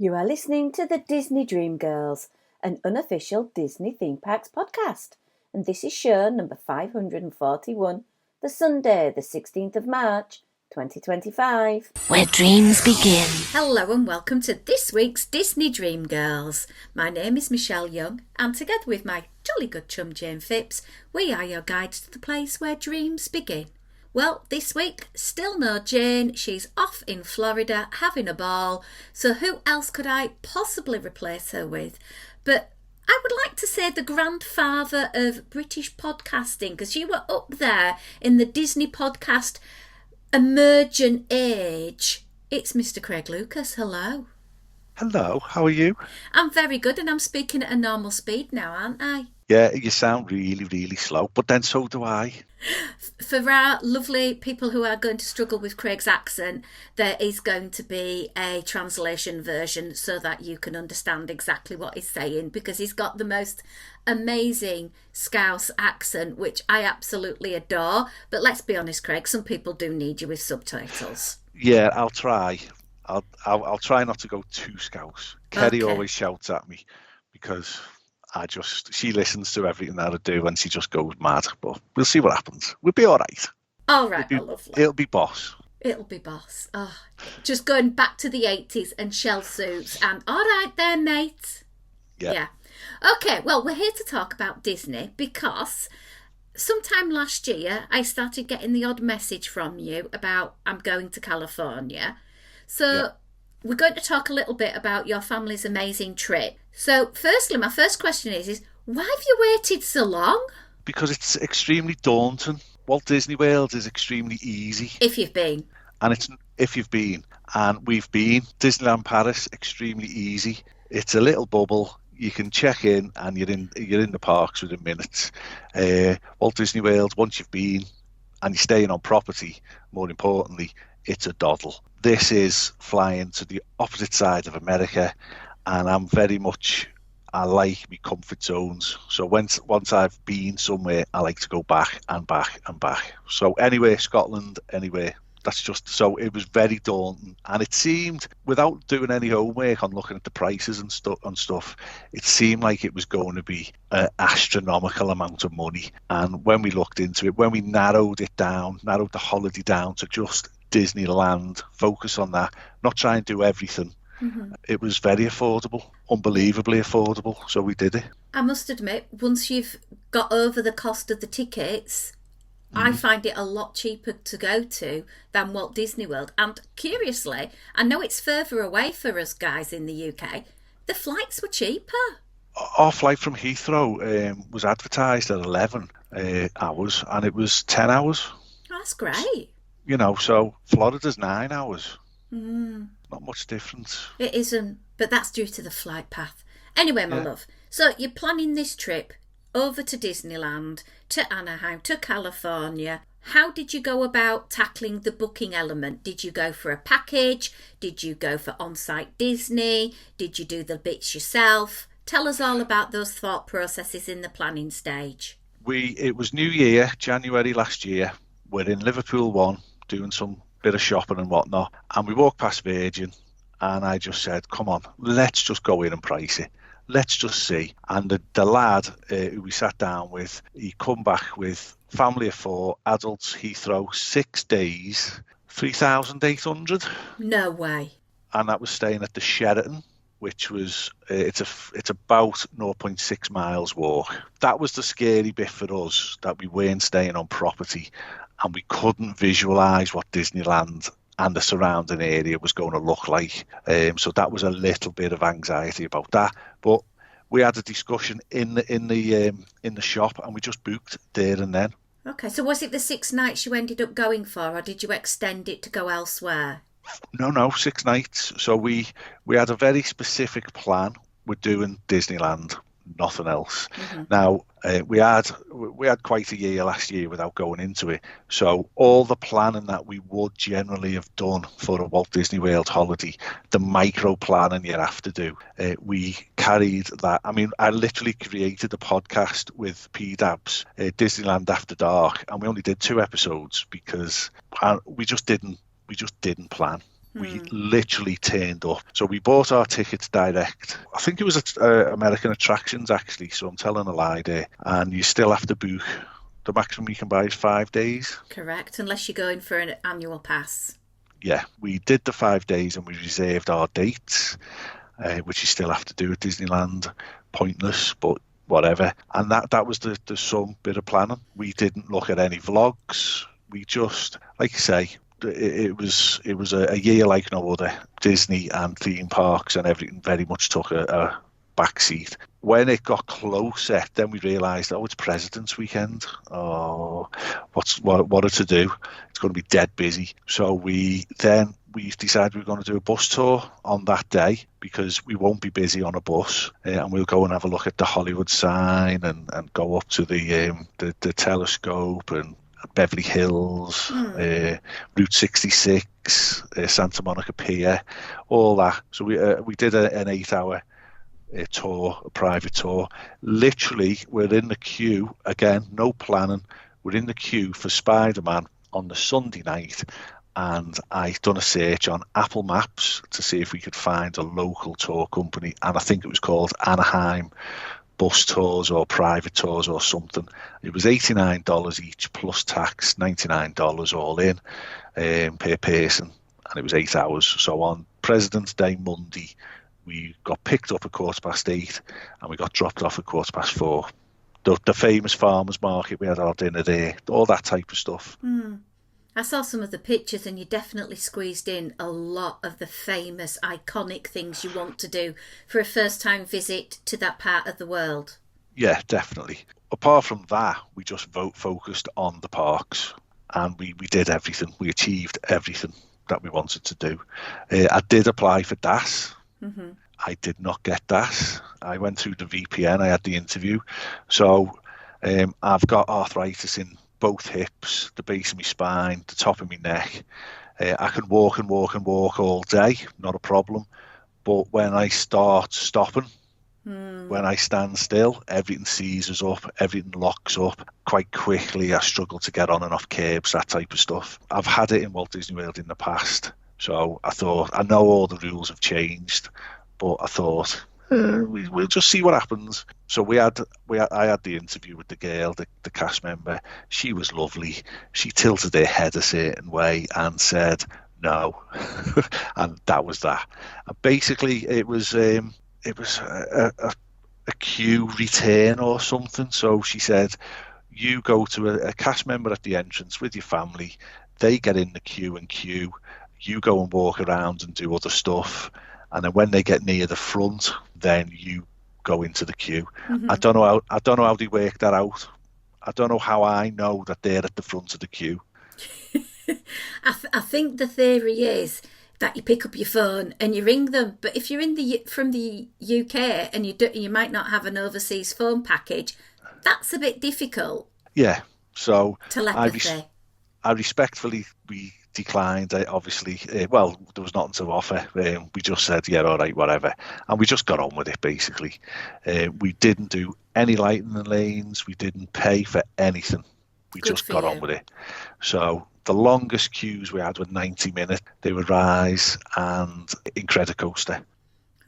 You are listening to the Disney Dream Girls, an unofficial Disney Theme Parks podcast, and this is show number 541, the Sunday, the 16th of March, 2025. Where dreams begin. Hello and welcome to this week's Disney Dream Girls. My name is Michelle Young, and together with my jolly good chum Jane Phipps, we are your guides to the place where dreams begin. Well, this week, still no Jane. She's off in Florida having a ball. So who else could I possibly replace her with? But I would like to say the grandfather of British podcasting, because you were up there in the Disney podcast emergent age. It's Mr. Craig Lucas. Hello. Hello, how are you? I'm very good, and I'm speaking at a normal speed now, aren't I? Yeah, you sound really, really slow, but then so do I. For our lovely people who are going to struggle with Craig's accent, there is going to be a translation version so that you can understand exactly what he's saying, because he's got the most amazing Scouse accent, which I absolutely adore. But let's be honest, Craig, some people do need you with subtitles. Yeah, I'll try. I'll try not to go too Scouse. Kerry Okay. always shouts at me because she listens to everything that I do and she just goes mad. But we'll see what happens. We'll be all right. All right, my lovely. It'll be boss. It'll be boss. Oh, just going back to the 80s and shell suits and all right there, mate. Yeah. Okay, well, we're here to talk about Disney because sometime last year I started getting the odd message from you about I'm going to California. So we're going to talk a little bit about your family's amazing trip. So firstly, my first question is why have you waited so long? Because it's extremely daunting. Walt Disney World is extremely easy. If you've been. And it's if you've been, and we've been. Disneyland Paris, extremely easy. It's a little bubble. You can check in and you're in the parks within minutes. Walt Disney World, once you've been and you're staying on property, more importantly, it's a doddle. This is flying to the opposite side of America, and I like my comfort zones. So once I've been somewhere, I like to go back and back and back. So anywhere, Scotland, anywhere. That's just, so it was very daunting, and it seemed, without doing any homework on looking at the prices and stuff, it seemed like it was going to be an astronomical amount of money. And when we looked into it, when we narrowed the holiday down to just Disneyland, focus on that, not try and do everything. Mm-hmm. It was very affordable, unbelievably affordable, so we did it. I must admit, once you've got over the cost of the tickets, I find it a lot cheaper to go to than Walt Disney World. And curiously, I know it's further away for us guys in the UK, the flights were cheaper. Our flight from Heathrow was advertised at 11 hours, and it was 10 hours. Oh, that's great. You know, so Florida's 9 hours. Not much difference. It isn't, but that's due to the flight path. Anyway, my love, so you're planning this trip over to Disneyland, to Anaheim, to California. How did you go about tackling the booking element? Did you go for a package? Did you go for on-site Disney? Did you do the bits yourself? Tell us all about those thought processes in the planning stage. It was New Year, January last year. We're in Liverpool 1, doing some bit of shopping and whatnot, and we walked past Virgin, and I just said, come on, let's just go in and price it. Let's just see. And the lad who we sat down with, he come back with family of 4, adults, Heathrow, 6 days, 3,800. No way. And that was staying at the Sheraton, which was, it's about 0.6 miles walk. That was the scary bit for us, that we weren't staying on property and we couldn't visualise what Disneyland and the surrounding area was going to look like. So that was a little bit of anxiety about that. But we had a discussion in the shop, and we just booked there and then. Okay, so was it the 6 nights you ended up going for, or did you extend it to go elsewhere? No, 6 nights. So we had a very specific plan. We're doing Disneyland, nothing else. Mm-hmm. Now we had quite a year last year without going into it, so all the planning that we would generally have done for a Walt Disney World holiday, the micro planning you have to do, we carried that. I mean, I literally created a podcast with PDABs, Disneyland After Dark, and we only did 2 episodes because we just didn't plan. We literally turned up. So we bought our tickets direct. I think it was American Attractions, actually, so I'm telling a lie there. And you still have to book. The maximum you can buy is 5 days. Correct, unless you're going for an annual pass. Yeah, we did the 5 days and we reserved our dates, which you still have to do at Disneyland. Pointless, but whatever. And that was the some bit of planning. We didn't look at any vlogs. We just, like you say, it was a year like no other. Disney and theme parks and everything very much took a backseat. When it got closer, then we realised, it's President's Weekend. Oh, what are to do? It's going to be dead busy. So we decided we were going to do a bus tour on that day because we won't be busy on a bus, and we'll go and have a look at the Hollywood sign and go up to the telescope and Beverly Hills, Route 66, Santa Monica Pier, all that. So we did an 8-hour tour, a private tour. Literally, we're in the queue again, no planning. We're in the queue for Spider-Man on the Sunday night, and I'd done a search on Apple Maps to see if we could find a local tour company, and I think it was called Anaheim Bus Tours or Private Tours or something. It was $89 each plus tax, $99 all in per person, and it was 8 hours. So on President's Day Monday, we got picked up at 8:15 and we got dropped off at 4:15. The famous farmers market, we had our dinner there, all that type of stuff. I saw some of the pictures and you definitely squeezed in a lot of the famous, iconic things you want to do for a first-time visit to that part of the world. Yeah, definitely. Apart from that, we just focused on the parks, and we did everything. We achieved everything that we wanted to do. I did apply for DAS. Mm-hmm. I did not get DAS. I went through the VPN. I had the interview. So I've got arthritis in both hips, the base of my spine, the top of my neck. I can walk and walk and walk all day, not a problem. But when I start stopping, when I stand still, everything seizes up, everything locks up. Quite quickly, I struggle to get on and off curbs, that type of stuff. I've had it in Walt Disney World in the past. So I thought, I know all the rules have changed, but I thought, we'll just see what happens. So I had the interview with the girl, the cast member. She was lovely. She tilted her head a certain way and said no, and that was that. Basically, it was a queue return or something. So she said, you go to a cast member at the entrance with your family. They get in the queue and queue. You go and walk around and do other stuff. And then when they get near the front, then you go into the queue. Mm-hmm. I don't know how they work that out. I don't know how I know that they're at the front of the queue. I think the theory is that you pick up your phone and you ring them. But if you're from the UK and you might not have an overseas phone package, that's a bit difficult. Yeah. So telepathy. I respectfully declined. Obviously, well, there was nothing to offer. We just said, yeah, all right, whatever, and we just got on with it. Basically, we didn't do any lightning lanes. We didn't pay for anything. We just got on with it. So the longest queues we had were 90 minutes. They were Rise and Incredicoaster.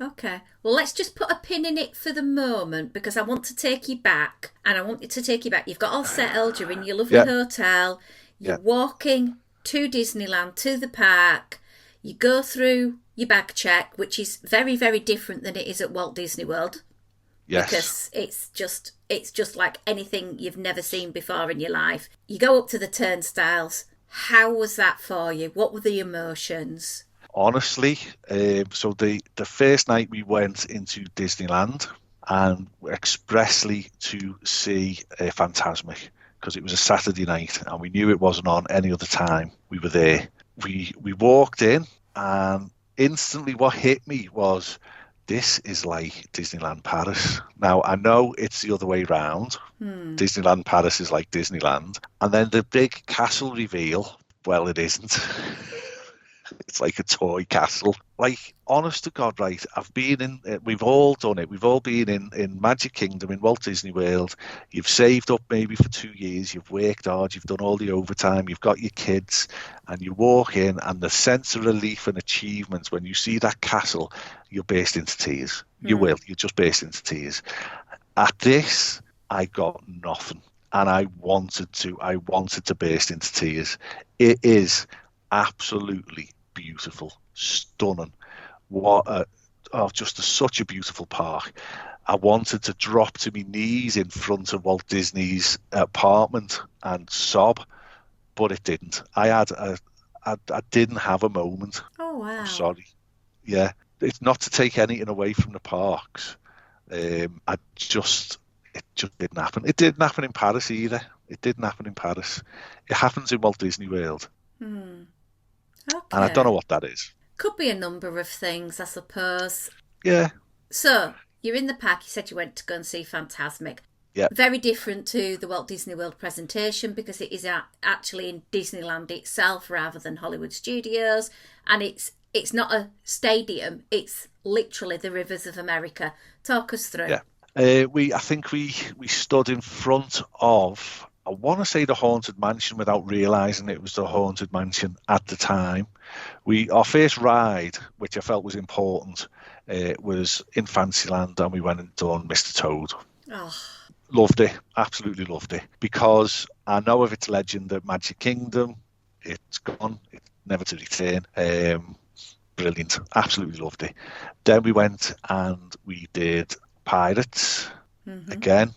Okay, well, let's just put a pin in it for the moment because I want to take you back, and I want you to take you back. You've got all settled. You're in your lovely hotel. You're walking to Disneyland, to the park. You go through your bag check, which is very, very different than it is at Walt Disney World. Yes. Because it's just like anything you've never seen before in your life. You go up to the turnstiles. How was that for you? What were the emotions? Honestly, so the first night we went into Disneyland and expressly to see Fantasmic, because it was a Saturday night and we knew it wasn't on any other time we were there. We walked in and instantly what hit me was, this is like Disneyland Paris. Now, I know it's the other way round. Disneyland Paris is like Disneyland. And then the big castle reveal, well, it isn't. It's like a toy castle. like, honest to God, right, I've been in, we've all done it. We've all been in Magic Kingdom, in Walt Disney World. You've saved up maybe for 2 years. You've worked hard. You've done all the overtime. You've got your kids, and you walk in, and the sense of relief and achievement when you see that castle, you'll burst into tears. You will. You just burst into tears. At this, I got nothing, and I wanted to burst into tears. It is absolutely beautiful, stunning. Such a beautiful park. I wanted to drop to my knees in front of Walt Disney's apartment and sob, but it didn't. I didn't have a moment. Oh wow! I'm sorry. Yeah, it's not to take anything away from the parks. It just didn't happen. It didn't happen in Paris either. It didn't happen in Paris. It happens in Walt Disney World. Okay. And I don't know what that is. Could be a number of things, I suppose. Yeah. So, you're in the park, you said you went to go and see Fantasmic. Yeah. Very different to the Walt Disney World presentation because it is actually in Disneyland itself rather than Hollywood Studios. And it's not a stadium, it's literally the Rivers of America. Talk us through. Yeah. I think we stood in front of, I want to say, the Haunted Mansion without realising it was the Haunted Mansion at the time. Our first ride, which I felt was important, was in Fantasyland, and we went and done Mr. Toad. Oh. Loved it, absolutely loved it, because I know of its legend at Magic Kingdom. It's gone, it's never to return. Brilliant, absolutely loved it. Then we went and we did Pirates. Again,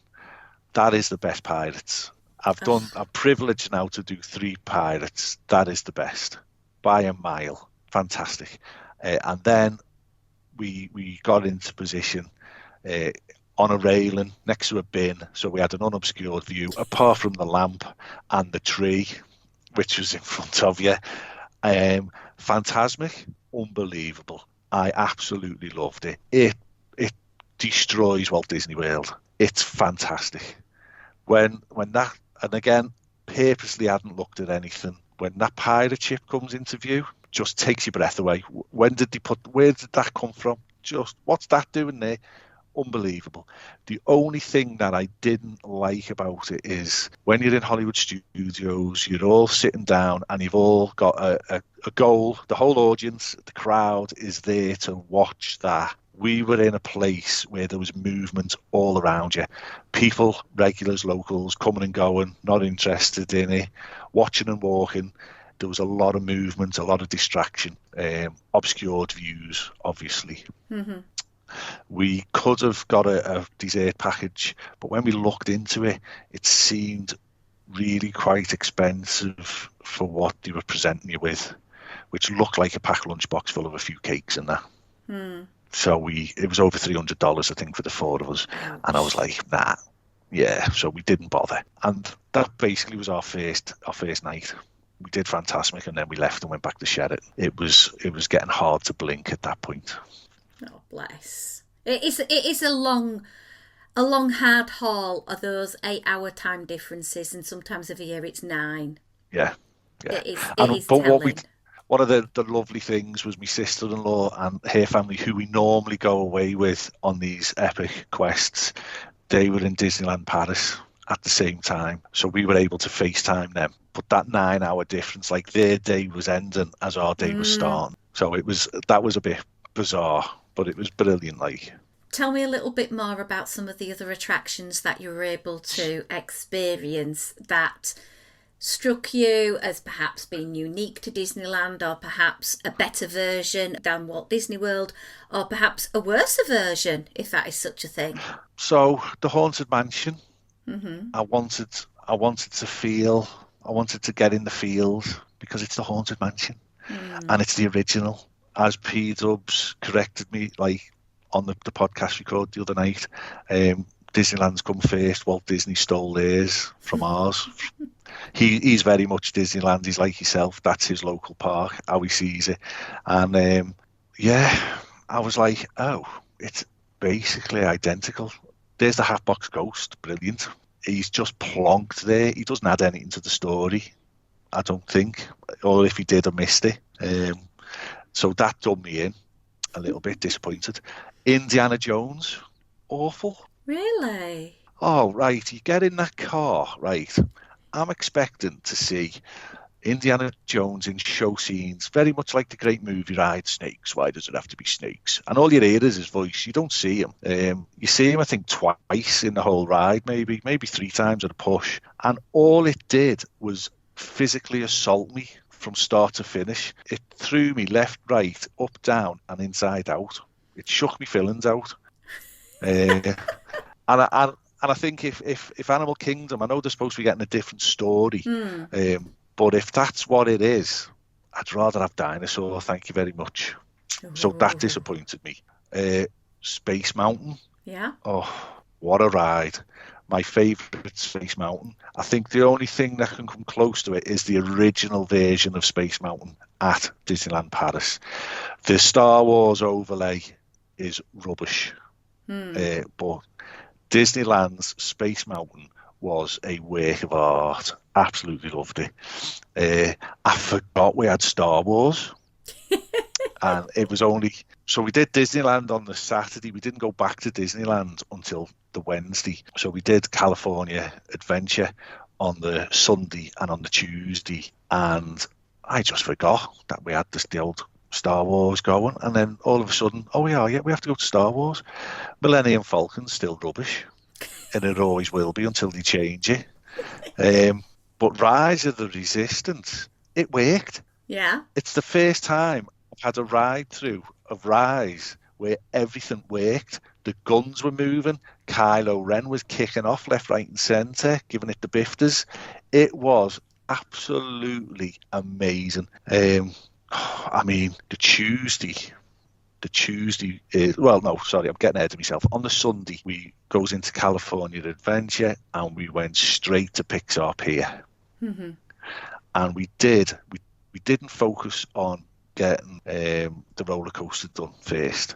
that is the best Pirates. I'm privileged now to do 3 Pirates. That is the best by a mile. Fantastic. And then we got into position on a railing next to a bin, so we had an unobscured view apart from the lamp and the tree which was in front of you. Fantasmic, unbelievable. I absolutely loved it. It destroys Walt Disney World. It's fantastic. When that, and again, purposely hadn't looked at anything, when that pirate ship comes into view, just takes your breath away. Where did that come from? Just, what's that doing there? Unbelievable. The only thing that I didn't like about it is when you're in Hollywood Studios, you're all sitting down and you've all got a goal. The whole audience, the crowd is there to watch that. We were in a place where there was movement all around you. People, regulars, locals, coming and going, not interested in it, watching and walking. There was a lot of movement, a lot of distraction, obscured views, obviously. We could have got a dessert package, but when we looked into it, it seemed really quite expensive for what they were presenting you with, which looked like a packed lunchbox full of a few cakes and that. So it was over $300, I think, for the 4 of us. Ouch. And I was like, nah, yeah. So we didn't bother. And that basically was our first night. We did Fantasmic, and then we left and went back to Sheraton. It was getting hard to blink at that point. Oh, bless. It is a long hard haul of those 8-hour time differences, and sometimes of a year it's 9. Yeah. It is But telling. one of the lovely things was my sister-in-law and her family, who we normally go away with on these epic quests. They were in Disneyland Paris at the same time, so we were able to FaceTime them. But that 9-hour difference, like their day was ending as our day was starting. So that was a bit bizarre, but it was brilliant. Like, tell me a little bit more about some of the other attractions that you were able to experience that struck you as perhaps being unique to Disneyland, or perhaps a better version than Walt Disney World, or perhaps a worse version, if that is such a thing. So the Haunted Mansion, I wanted to get in the feels, because it's the Haunted Mansion and it's the original. As P Dubs corrected me, like on the podcast record the other night, Disneyland's come first, Walt Disney stole theirs from ours. He's very much Disneyland. He's like yourself. That's his local park, how he sees it. And I was like, oh, it's basically identical. There's the Hatbox Ghost, brilliant. He's just plonked there. He doesn't add anything to the story, I don't think. Or if he did, I missed it. So that done me in. a little bit disappointed. Indiana Jones, awful. Really? Oh, right. You get in that car, right? I'm expecting to see Indiana Jones in show scenes, very much like the great movie ride, Snakes. Why does it have to be snakes? And all you hear is his voice. You don't see him. You see him, I think, twice in the whole ride, maybe 3 times at a push. And all it did was physically assault me from start to finish. It threw me left, right, up, down, and inside out. It shook me fillings out. And I think if Animal Kingdom, I know they're supposed to be getting a different story, but if that's what it is, I'd rather have Dinosaur, thank you very much. So that disappointed me. Space Mountain. Yeah. Oh, what a ride. My favourite Space Mountain. I think the only thing that can come close to it is the original version of Space Mountain at Disneyland Paris. The Star Wars overlay is rubbish. But Disneyland's Space Mountain was a work of art. Absolutely loved it. I forgot we had Star Wars. And it was only... So we did Disneyland on the Saturday. We didn't go back to Disneyland until the Wednesday. So we did California Adventure on the Sunday and on the Tuesday. And I just forgot that we had the old Star Wars going. And then all of a sudden, we have to go to Star Wars. Millennium Falcon's still rubbish. And it always will be until they change it. But Rise of the Resistance, it worked. Yeah. It's the first time I've had a ride through of Rise where everything worked. The guns were moving. Kylo Ren was kicking off left, right and centre, giving it the bifters. It was absolutely amazing. I mean, the Tuesday is, well, no, sorry, I'm getting ahead of myself. On the Sunday, we goes into California Adventure and we went straight to Pixar Pier. Mm-hmm. And we didn't focus on getting the roller coaster done first.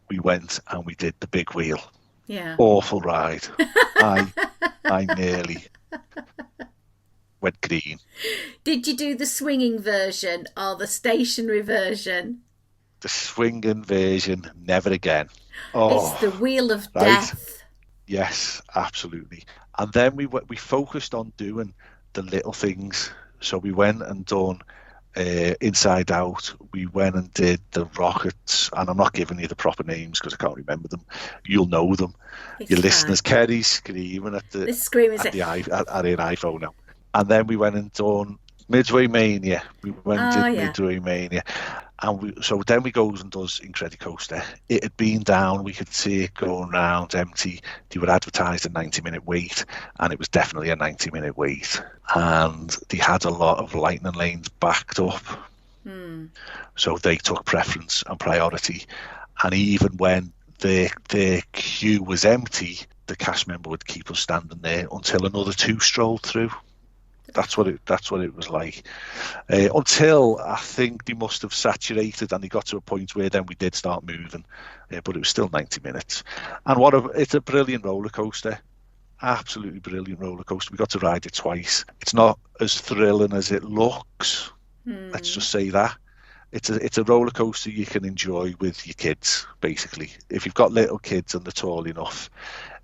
We went and we did the big wheel. Yeah. Awful ride. I nearly went green. Did you do the swinging version or the stationary version? The swinging version, never again. Oh, it's the wheel of right. death. Yes, absolutely. And then we focused on doing the little things. So we went and done Inside Out. We went and did the rockets, and I'm not giving you the proper names because I can't remember them. You'll know them. Your listeners, Kerry's screaming at the iPhone now. And then we went and done Midway Mania. We went and did Midway Mania. And then we goes and does Incredicoaster. It had been down. We could see it going round empty. They were advertised a 90-minute wait, and it was definitely a 90-minute wait. And they had a lot of lightning lanes backed up. So they took preference and priority. And even when their queue was empty, the cast member would keep us standing there until another 2 strolled through. That's what it was like. Until I think they must have saturated and they got to a point where then we did start moving. But it was still 90 minutes. And it's a brilliant roller coaster. Absolutely brilliant roller coaster. We got to ride it twice. It's not as thrilling as it looks. Let's just say that. It's a roller coaster you can enjoy with your kids, basically. If you've got little kids and they're tall enough,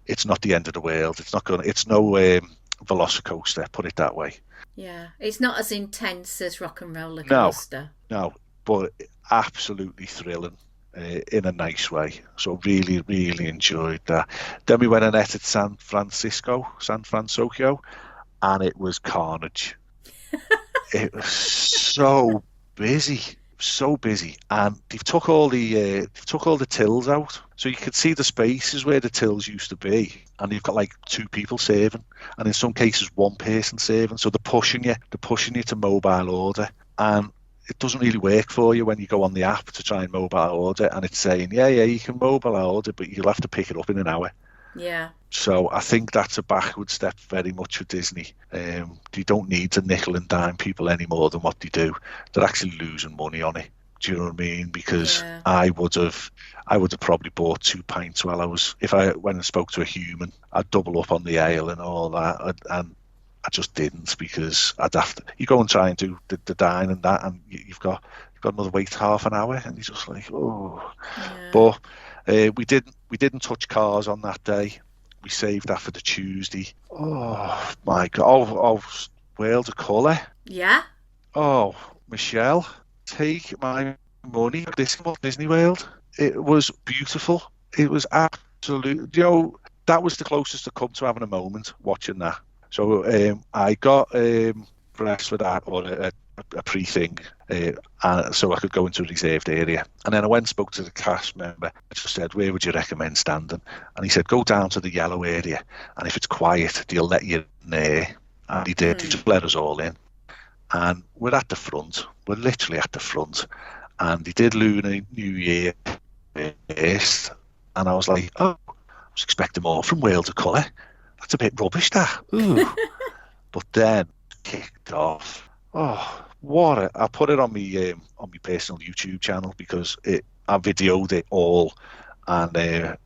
it's not the end of the world. It's no Velocicoaster, put it that way. Yeah, it's not as intense as Rock and Roller Coaster. No, but absolutely thrilling in a nice way. So really, really enjoyed that. Then we went and ate at San Francisco, and it was carnage. It was so busy. And they've took all the tills out, so you could see the spaces where the tills used to be, and you've got like 2 people serving, and in some cases 1 person serving. So they're pushing you to mobile order, and it doesn't really work for you when you go on the app to try and mobile order, and it's saying you can mobile order, but you'll have to pick it up in an hour. Yeah. So I think that's a backward step very much for Disney. They don't need to nickel and dime people any more than what they do. They're actually losing money on it. Do you know what I mean? Because I would have probably bought 2 pints if I went and spoke to a human, I'd double up on the ale and all that. And I just didn't, because I'd have to. You go and try and do the dine and that, and you've got got another wait half an hour, and he's just like, oh. Yeah. But we didn't touch cars on that day. We saved that for the Tuesday. Oh my God! Oh, World of Colour. Yeah. Oh, Michelle, take my money for this Disney World. It was beautiful. It was absolute. That was the closest to come to having a moment watching that. So I got press for that, or a pre-thing, so I could go into a reserved area. And then I went and spoke to the cast member. I just said, where would you recommend standing? And he said, go down to the yellow area, and if it's quiet, they'll let you in there. And he did. He just let us all in. And we're at the front. We're literally at the front. And he did Lunar New Year first. And I was like, oh, I was expecting more from World of Colour. That's a bit rubbish, that. Ooh. But then kicked off. Oh, I put it on my personal YouTube channel because I videoed it all, and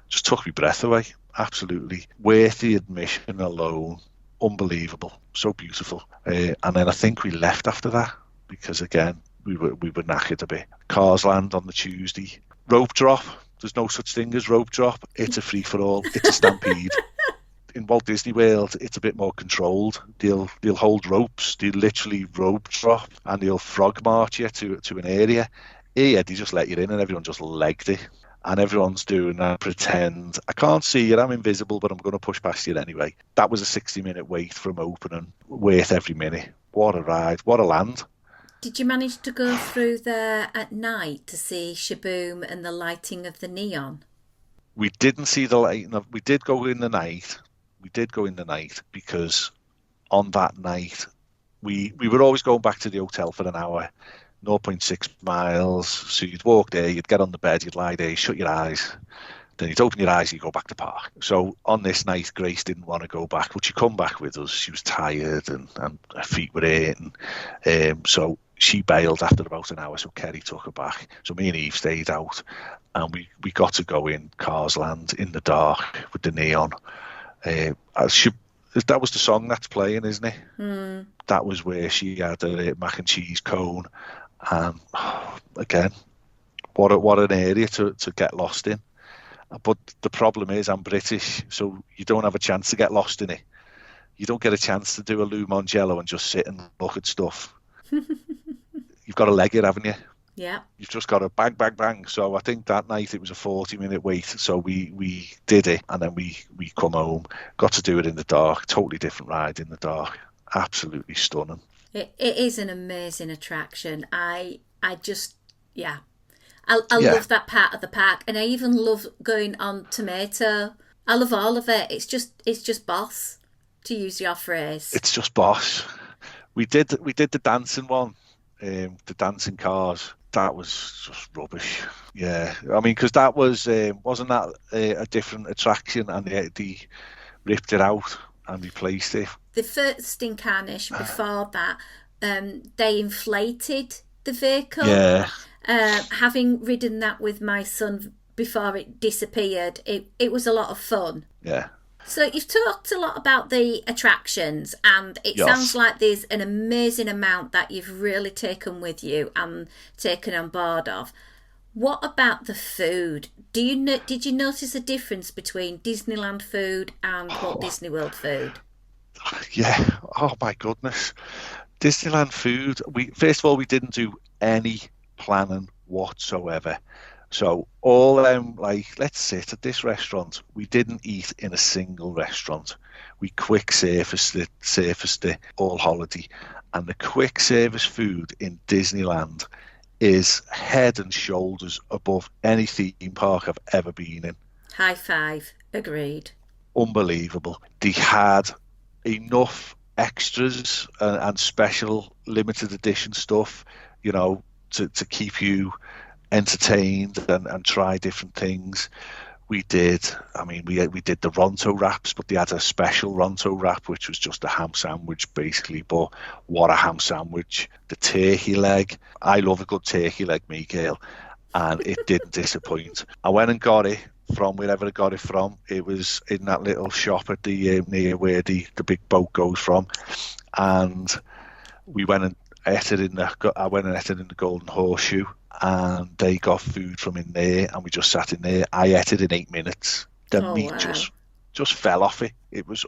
just took my breath away. Absolutely worth the admission alone. Unbelievable, so beautiful. And then I think we left after that because again we were knackered a bit. Cars Land on the Tuesday. Rope drop. There's no such thing as rope drop. It's a free for all. It's a stampede. In Walt Disney World, it's a bit more controlled. They'll hold ropes. They literally rope drop, and they'll frog march you to an area. Here, they just let you in, and everyone just legged it. And everyone's doing that pretend. I can't see you. I'm invisible, but I'm going to push past you anyway. That was a 60-minute wait from opening. Worth every minute. What a ride. What a land. Did you manage to go through there at night to see Shaboom and the lighting of the neon? We didn't see the lighting. We did go in the night. Because on that night, we were always going back to the hotel for an hour, 0.6 miles. So you'd walk there, you'd get on the bed, you'd lie there, shut your eyes. Then you'd open your eyes, you go back to park. So on this night, Grace didn't want to go back, but she come back with us. She was tired and her feet were hurting. So she bailed after about an hour, so Kerry took her back. So me and Eve stayed out, and we got to go in Cars Land in the dark with the neon. That was the song that's playing, isn't it? Mm. That was where she had a mac and cheese cone, and again, what an area to get lost in. But the problem is, I'm British, so you don't have a chance to get lost in it. You don't get a chance to do a Lou Mongello and just sit and look at stuff. You've got to leg it, haven't you? Yeah. You've just got to bang, bang, bang. So I think that night it was a 40-minute wait. So we did it, and then we come home, got to do it in the dark. Totally different ride in the dark. Absolutely stunning. It is an amazing attraction. I just, yeah. I love that part of the park, and I even love going on Tomato. I love all of it. It's just boss, to use your phrase. It's just boss. We did the dancing one, the dancing cars. That was just rubbish. Yeah, I mean, because that wasn't that a different attraction, and they ripped it out and replaced it. The first incarnation before that, they inflated the vehicle. Yeah. Having ridden that with my son before it disappeared, it was a lot of fun. Yeah. So you've talked a lot about the attractions, and it sounds like there's an amazing amount that you've really taken with you and taken on board of. What about the food? Did you notice a difference between Disneyland food and Walt Disney World food? Yeah. Oh my goodness. Disneyland food. First of all, we didn't do any planning whatsoever. So all let's sit at this restaurant. We didn't eat in a single restaurant. We quick surfaced it all holiday. And the quick service food in Disneyland is head and shoulders above any theme park I've ever been in. High five. Agreed. Unbelievable. They had enough extras and special limited edition stuff, to keep you entertained and try different things. We did the Ronto wraps, but they had a special Ronto wrap, which was just a ham sandwich basically, but what a ham sandwich. The turkey leg, I love a good turkey leg, Miguel, and it didn't disappoint. I went and got it from wherever I got it from. It was in that little shop at the near where the big boat goes from, and we went and I went and ate it in the Golden Horseshoe, and they got food from in there, and we just sat in there. I ate it in 8 minutes. The meat just fell off it. It was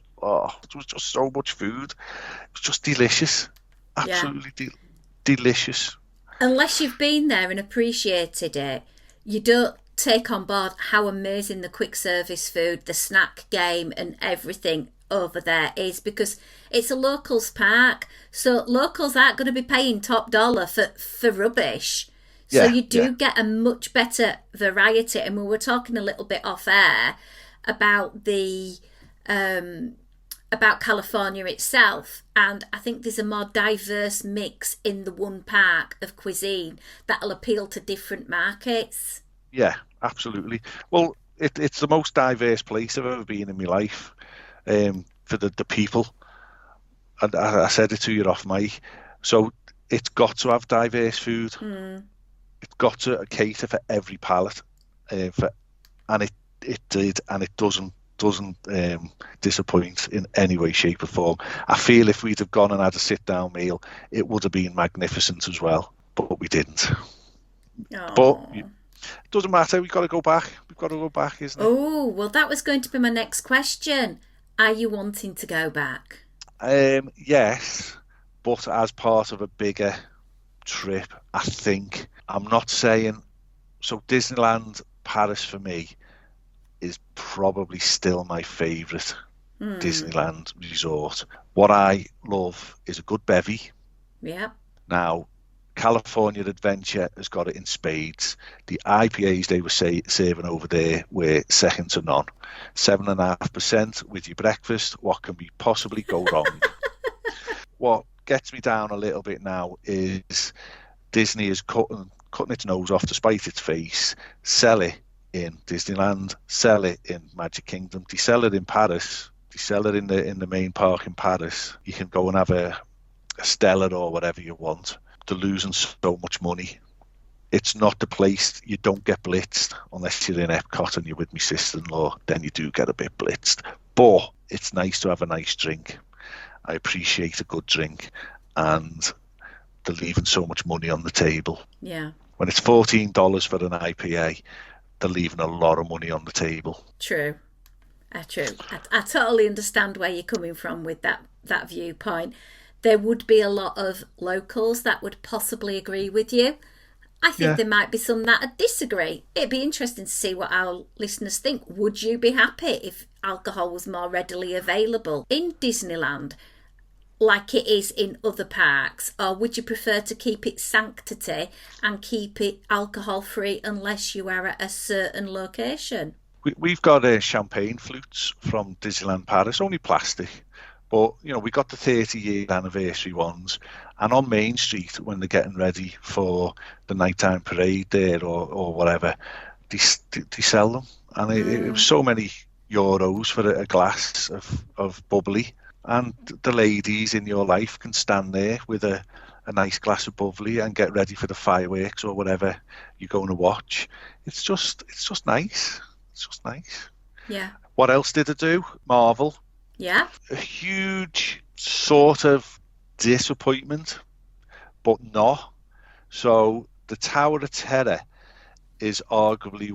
just so much food. It was just delicious, absolutely delicious. Unless you've been there and appreciated it, you don't take on board how amazing the quick service food, the snack game and everything over there is, because it's a locals park, so locals aren't going to be paying top dollar for rubbish. So you do get a much better variety. And we were talking a little bit off air about the about California itself, and I think there's a more diverse mix in the one park of cuisine that'll appeal to different markets. Yeah, absolutely. Well, it's the most diverse place I've ever been in my life, for the people. And I said it to you off mic. So it's got to have diverse food. It's got to cater for every palate, and it did, and it doesn't disappoint in any way, shape or form. I feel if we'd have gone and had a sit-down meal, it would have been magnificent as well, but we didn't. Aww. But it doesn't matter, we've got to go back, isn't it? Oh, well, that was going to be my next question. Are you wanting to go back? Yes, but as part of a bigger trip, I think. I'm not saying... So Disneyland Paris for me is probably still my favourite Disneyland resort. What I love is a good bevy. Yeah. Now, California Adventure has got it in spades. The IPAs they were serving over there were second to none. 7.5% with your breakfast. What can possibly go wrong? What gets me down a little bit now is Disney is cutting its nose off to spite its face. Sell it in Disneyland, sell it in Magic Kingdom, they sell it in Paris, they sell it in the main park in Paris. You can go and have a Stella or whatever you want. They're losing so much money. It's not the place. You don't get blitzed unless you're in Epcot and you're with my sister-in-law, then you do get a bit blitzed. But it's nice to have a nice drink. I appreciate a good drink, and they're leaving so much money on the table. Yeah. When it's $14 for an IPA, they're leaving a lot of money on the table. True. True. I totally understand where you're coming from with that viewpoint. There would be a lot of locals that would possibly agree with you. I think there might be some that would disagree. It'd be interesting to see what our listeners think. Would you be happy if alcohol was more readily available in Disneyland like it is in other parks, or would you prefer to keep it sanctity and keep it alcohol free unless you are at a certain location? We've got champagne flutes from Disneyland Paris, only plastic, but we got the 30-year anniversary ones, and on Main Street when they're getting ready for the nighttime parade there or whatever, they sell them, and it was so many euros for a glass of bubbly. And the ladies in your life can stand there with a nice glass of bubbly and get ready for the fireworks or whatever you're going to watch. It's just nice. It's just nice. Yeah. What else did I do? Marvel. Yeah. A huge sort of disappointment, but not. So the Tower of Terror is arguably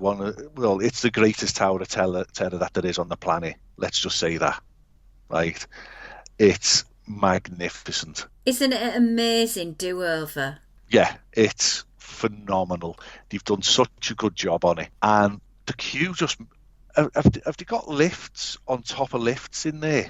it's the greatest Tower of Terror that there is on the planet. Let's just say that. Right, it's magnificent. Isn't it an amazing do-over? Yeah, it's phenomenal. They've done such a good job on it, and the queue just have they got lifts on top of lifts in there?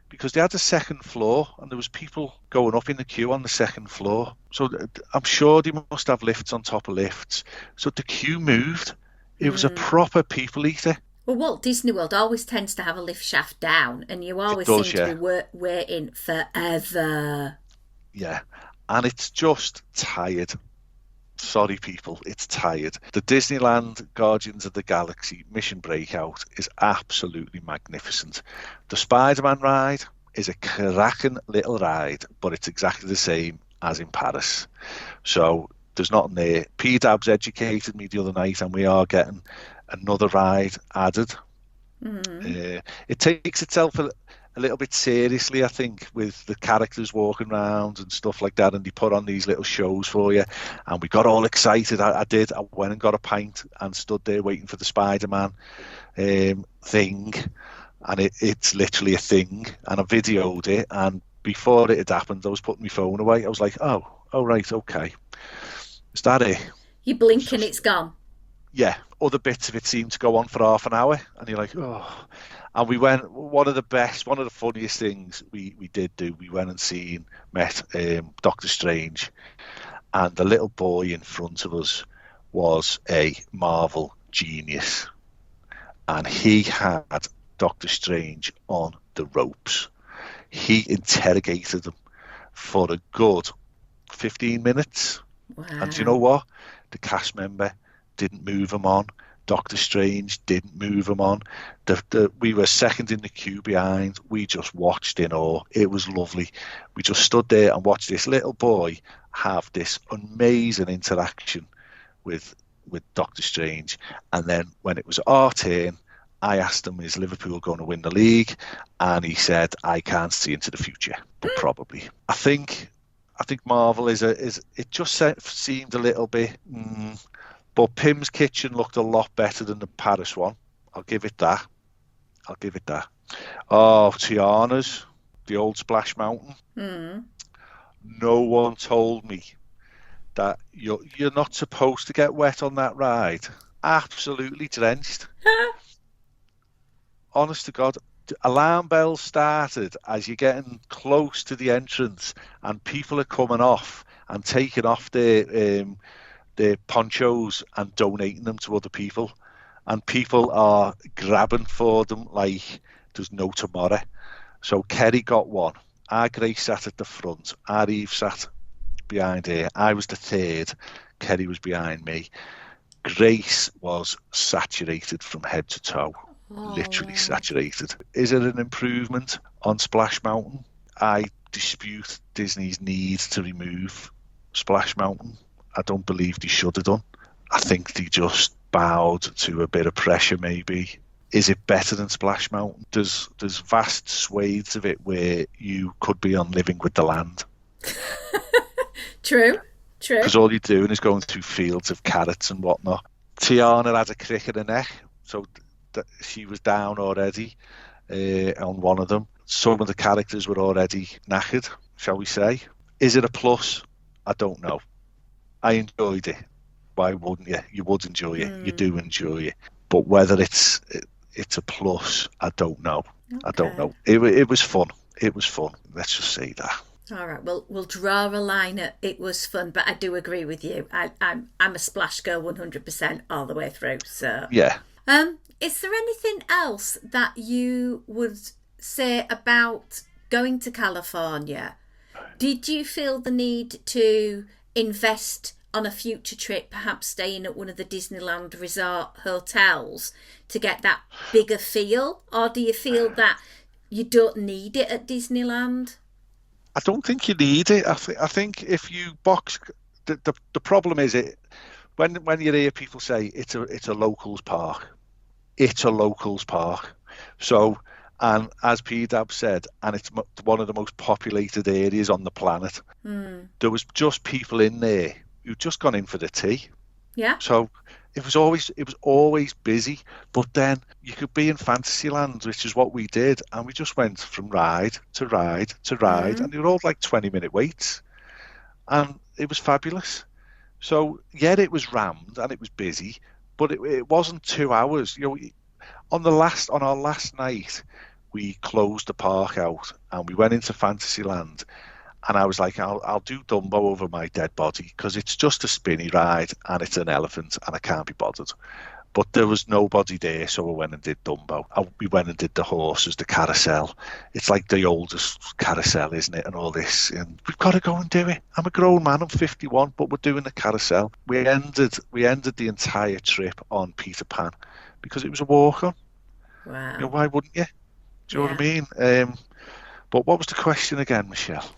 Because they had a second floor, and there was people going up in the queue on the second floor. So I'm sure they must have lifts on top of lifts. So the queue moved. It was a proper people eater. Well, Walt Disney World always tends to have a lift shaft down, and you always seem to be waiting forever. Yeah, and it's just tired. Sorry, people, it's tired. The Disneyland Guardians of the Galaxy Mission Breakout is absolutely magnificent. The Spider-Man ride is a cracking little ride, but it's exactly the same as in Paris. So there's nothing there. P-Dabs educated me the other night, and we are getting another ride added. It takes itself a little bit seriously, I think, with the characters walking around and stuff like that, and they put on these little shows for you, and we got all excited. I went and got a pint and stood there waiting for the Spider-Man thing, and it's literally a thing, and I videoed it, and before it had happened, I was putting my phone away. I was like, oh right, okay, is that it? You blink and it's gone. Yeah, other bits of it seemed to go on for half an hour, and you're like, oh. And we went, one of the funniest things we did do, we went and met Doctor Strange, and the little boy in front of us was a Marvel genius, and he had Doctor Strange on the ropes. He interrogated him for a good 15 minutes. Wow. And do you know what? The cast member didn't move him on. Doctor Strange didn't move him on. We were second in the queue behind. We just watched in awe. It was lovely. We just stood there and watched this little boy have this amazing interaction with Doctor Strange. And then when it was our turn, I asked him, is Liverpool going to win the league? And he said, I can't see into the future, but probably. I think Marvel is it just seemed a little bit... But Pim's Kitchen looked a lot better than the Paris one. I'll give it that. Oh, Tiana's, the old Splash Mountain. No one told me that you're not supposed to get wet on that ride. Absolutely drenched. Honest to God, alarm bells started as you're getting close to the entrance, and people are coming off and taking off their ponchos and donating them to other people, and people are grabbing for them like there's no tomorrow. So Kerry got one, our Grace sat at the front, our Eve sat behind her, I was the third, Kerry was behind me. Grace was saturated from head to toe. Literally saturated. Is it an improvement on Splash Mountain? I dispute Disney's need to remove Splash Mountain. I don't believe they should have done. I think they just bowed to a bit of pressure, maybe. Is it better than Splash Mountain? There's vast swathes of it where you could be on Living with the Land. True. Because all you're doing is going through fields of carrots and whatnot. Tiana had a crick in her neck, so she was down already on one of them. Some of the characters were already knackered, shall we say. Is it a plus? I don't know. I enjoyed it. Why wouldn't you? You would enjoy it. You do enjoy it. But whether it's a plus, I don't know. Okay. I don't know. It was fun. It was fun. Let's just say that. All right, well, we'll draw a line at it was fun, but I do agree with you. I'm a Splash girl 100% all the way through. So yeah. Is there anything else that you would say about going to California? Did you feel the need to invest on a future trip, perhaps staying at one of the Disneyland resort hotels to get that bigger feel? Or do you feel that you don't need it at Disneyland? I don't think you need it. I think if you box... The problem is when you hear people say it's a locals park, it's a locals park. So, and as PDAB said, and it's one of the most populated areas on the planet. There was just people in there who'd just gone in for the tea. Yeah. So it was always busy. But then you could be in Fantasyland, which is what we did, and we just went from ride to ride to ride, and they were all like 20-minute waits, and it was fabulous. So yeah, it was rammed and it was busy, but it wasn't 2 hours. You know, on our last night, we closed the park out and we went into Fantasyland, and I was like, I'll do Dumbo over my dead body because it's just a spinny ride and it's an elephant and I can't be bothered. But there was nobody there, so we went and did Dumbo. We went and did the horses, the carousel. It's like the oldest carousel, isn't it? And all this, and we've got to go and do it. I'm a grown man, I'm 51, but we're doing the carousel. We ended the entire trip on Peter Pan because it was a walk-on. Wow. You know, why wouldn't you? Do you know what I mean? But what was the question again, Michelle?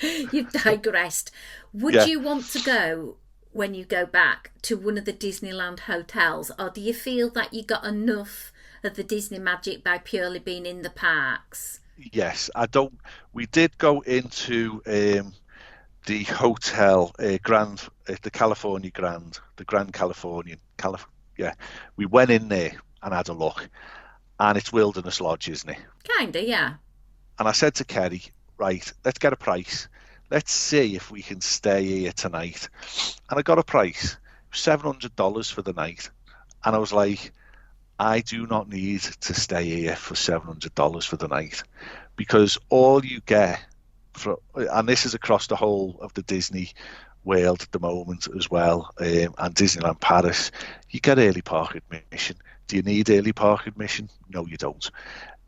You've digressed. Would you want to go, when you go back, to one of the Disneyland hotels, or do you feel that you got enough of the Disney magic by purely being in the parks. Yes, we did go into the hotel, Grand, the California Grand, the Grand Californian. Yeah, we went in there and had a look, and it's Wilderness Lodge, isn't it? Kinda, yeah. And I said to Kerry, right, let's get a price. Let's see if we can stay here tonight. And I got a price, $700 for the night. And I was like, I do not need to stay here for $700 for the night, because all you get and this is across the whole of the Disney world at the moment as well, and Disneyland Paris, you get early park admission. Do you need early park admission? No, you don't.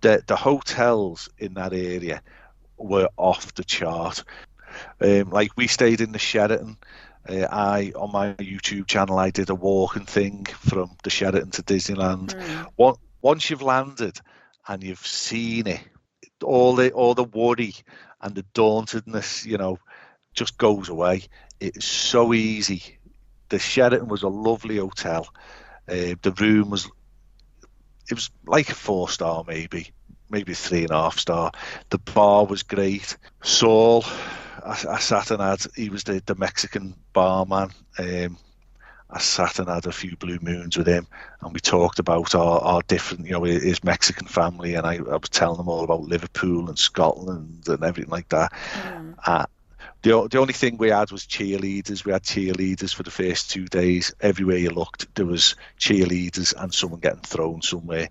The hotels in that area were off the chart. Like we stayed in the Sheraton. On my YouTube channel, I did a walking thing from the Sheraton to Disneyland. Once you've landed and you've seen it, all the worry and the dauntedness, just goes away. It's so easy. The Sheraton was a lovely hotel. The room was like a 4-star, maybe a 3.5-star. The bar was great. Saul, I sat and he was the Mexican barman. I sat and had a few Blue Moons with him, and we talked about our different, his Mexican family, and I was telling them all about Liverpool and Scotland and everything like that. The only thing we had was cheerleaders. We had cheerleaders for the first 2 days. Everywhere you looked, there was cheerleaders and someone getting thrown somewhere.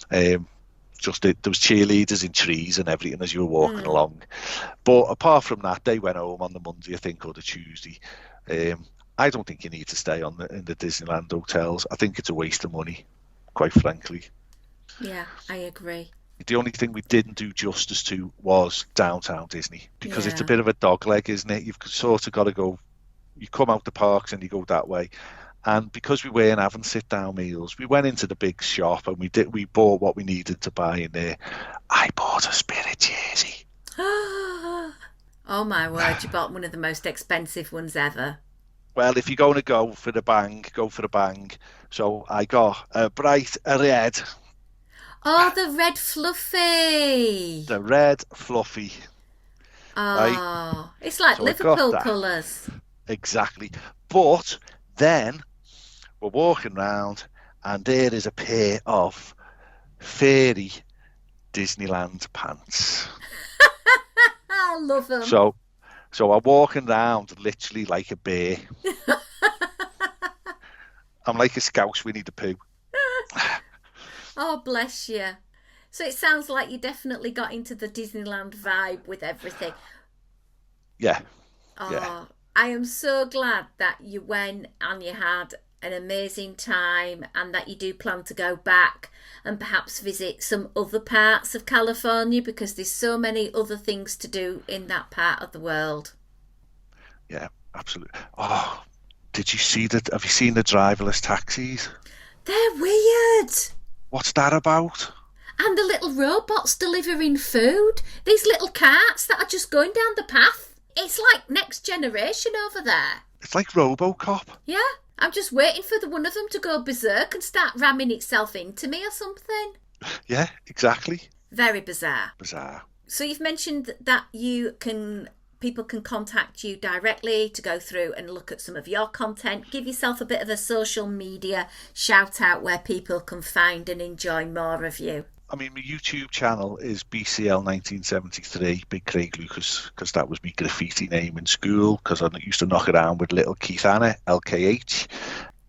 There was cheerleaders in trees and everything as you were walking along. But apart from that, they went home on the Monday, I think, or the Tuesday. I don't think you need to stay in the Disneyland hotels. I think it's a waste of money, quite frankly. Yeah, I agree. The only thing we didn't do justice to was Downtown Disney, because it's a bit of a dogleg, isn't it? You've sort of got to go, you come out the parks and you go that way. And because we weren't having sit-down meals, we went into the big shop and we bought what we needed to buy in there. I bought a Spirit jersey. Oh my word, you bought one of the most expensive ones ever. Well, if you're going to go for the bang, go for the bang. So I got a bright red. Oh, the red fluffy. The red fluffy. Oh, right? It's like so Liverpool colours. Exactly. But then we're walking around and there is a pair of fairy Disneyland pants. I love them. So I'm walking around literally like a bear. I'm like a Scouse Winnie the Pooh. Oh, bless you. So it sounds like you definitely got into the Disneyland vibe with everything. Yeah. Oh, yeah. I am so glad that you went and you had an amazing time, and that you do plan to go back and perhaps visit some other parts of California, because there's so many other things to do in that part of the world. Yeah, absolutely. Oh, have you seen the driverless taxis? They're weird. What's that about? And the little robots delivering food. These little carts that are just going down the path. It's like Next Generation over there. It's like RoboCop. Yeah, I'm just waiting for one of them to go berserk and start ramming itself into me or something. Yeah, exactly. Very bizarre. Bizarre. So you've mentioned that people can contact you directly to go through and look at some of your content. Give yourself a bit of a social media shout out where people can find and enjoy more of you. I mean, my YouTube channel is BCL 1973, Big Craig Lucas, because that was my graffiti name in school, because I used to knock around with Little Keith Anna, LKH.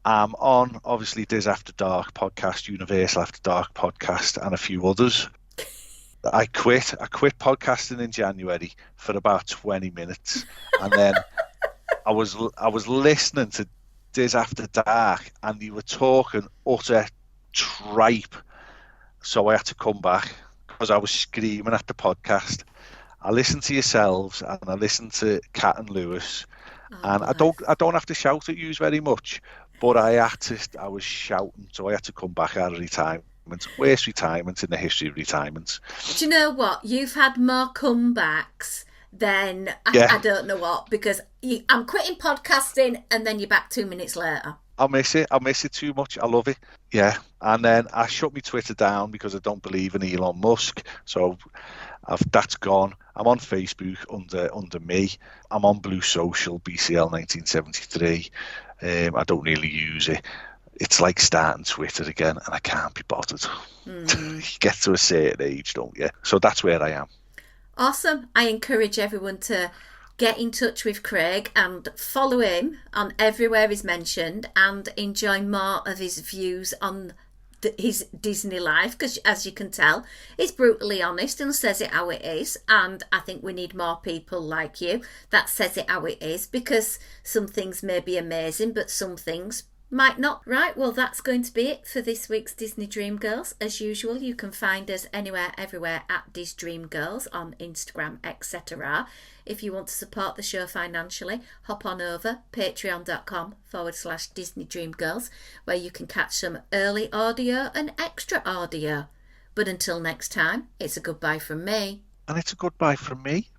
I'm on, obviously, Diz After Dark podcast, Universal After Dark podcast, and a few others. I quit podcasting in January for about 20 minutes, and then I was listening to Diz After Dark, and you were talking utter tripe. So I had to come back because I was screaming at the podcast. I listened to yourselves and I listened to Kat and Lewis, and I don't have to shout at you very much, but I was shouting, so I had to come back out of retirement. Worst retirement in the history of retirements. Do you know what? You've had more comebacks than I don't know what, because I'm quitting podcasting and then you're back 2 minutes later. I miss it. I miss it too much. I love it. Yeah. And then I shut my Twitter down because I don't believe in Elon Musk. So that's gone. I'm on Facebook under me. I'm on Blue Social, BCL 1973. I don't really use it. It's like starting Twitter again, and I can't be bothered. You get to a certain age, don't you? So that's where I am. Awesome. I encourage everyone to get in touch with Craig and follow him on everywhere he's mentioned and enjoy more of his views on his Disney life, because as you can tell, he's brutally honest and says it how it is. And I think we need more people like you that says it how it is, because some things may be amazing, but some things might not. Right, well, that's going to be it for this week's Disney Dream Girls. As usual, you can find us anywhere, everywhere at Dis Dream Girls on Instagram, etc. If you want to support the show financially, hop on over patreon.com/Disney Dream Girls, where you can catch some early audio and extra audio. But until next time, it's a goodbye from me. And it's a goodbye from me.